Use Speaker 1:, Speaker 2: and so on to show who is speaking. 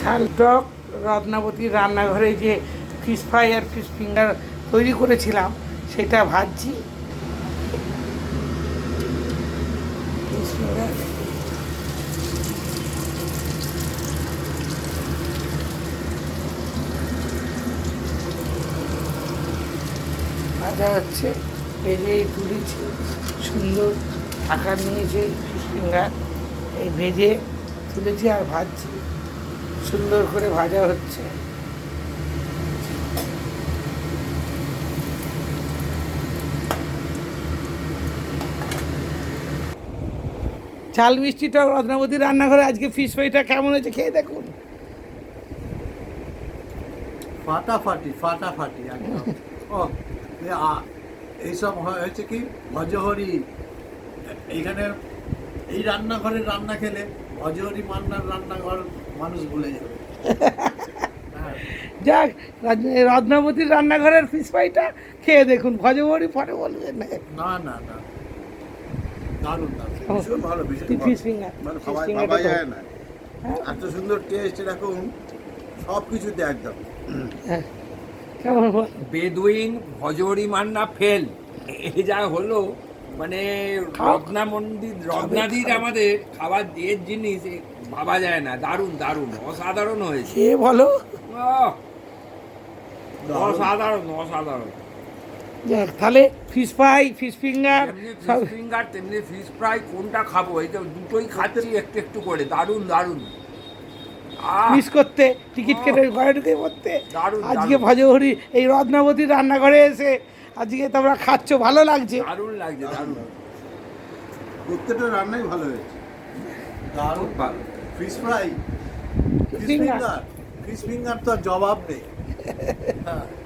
Speaker 1: ঝাল টক রত্নাবতীর রান্নাঘরে যে ফিশ ফ্রাই আর ফিশ ফিঙ্গার তৈরি করেছিলাম সেটা ভাজছি। ফিশ ফিঙ্গার ভাজা হচ্ছে, ভেজেই তুলেছি, সুন্দর আকার নিয়েছে ফিশ ফিঙ্গার। এই ভেজে তুলেছি আর ভাজছি, সুন্দর করে ভাজা হচ্ছে। ঝাল মিষ্টি টক রত্নাবতীর রান্নাঘরে আজকে ফিশ ফ্রাইটা কেমন হয়েছে খেয়ে দেখুন।
Speaker 2: ফাটাফাটি ফাটাফাটি একদম। ও এইসব হয়েছে কি ভজহরি, এইখানে এই রান্নাঘরের রান্না খেলে ভজহরি মান্নার রান্নাঘর মানুষ ভুলে যাবে। হ্যাঁ,
Speaker 1: যাক, রত্নাবতীর রান্নাঘরের ফিশ ফ্রাইটা খেয়ে দেখুন, ভজবরি ফটে বলবেন না।
Speaker 2: না না না, দারুণ দারুণ।
Speaker 3: ভীষণ ভালো, ভীষণ
Speaker 1: ফিশ
Speaker 3: ভালো।
Speaker 1: ফিঙ্গার,
Speaker 3: মানে
Speaker 1: ফিশ
Speaker 3: ভাবা
Speaker 1: ফিঙ্গারটা তো-
Speaker 3: যায় না,
Speaker 1: হ্যাঁ,
Speaker 3: এত সুন্দর টেস্ট, এরকম সব কিছুতে একদম।
Speaker 1: হ্যাঁ, কেমন বল?
Speaker 4: বেদুইন ভজহরি মান্না ফেল, এই যা হলো মানে
Speaker 1: খাও।
Speaker 4: রত্নাদির আমাদের খাবার যে জিনিস এ ভাবা যায় না। দারুণ দারুণ অসাধারণ হয়েছে।
Speaker 1: খেয়ে বলো।
Speaker 4: আহ! অসাধারণ অসাধারণ।
Speaker 1: যাক, তাহলে ফিশ ফ্রাই ফিশ ফিঙ্গার
Speaker 4: তেমনি
Speaker 1: সব
Speaker 4: ফিশ ফিঙ্গার তেমনি ফিশ ফ্রাই, কোনটা খাবো? এই তো দুটোই খাচ্ছি একটু একটু করে। দারুণ দারুণ। আহ!
Speaker 1: মিস করতে টিকিট কেটে ঘরে ঢুকে পড়তে।
Speaker 4: দারুণ,
Speaker 1: আজকে
Speaker 4: দারুণ।
Speaker 1: ভজহরি এই রত্নাবতীর রান্নাঘরে এসে আজকে তোমরা খাচ্ছ, ভালো লাগছে।
Speaker 4: দারুণ লাগছে দারুণ।
Speaker 3: প্রত্যেকটা রান্নাই ভালো হয়েছে।
Speaker 2: দারুণ
Speaker 4: খুব ভালো।
Speaker 2: Fish fry, fish
Speaker 1: finger.
Speaker 2: Finger, fish finger তো আর জবাব নেই। হ্যাঁ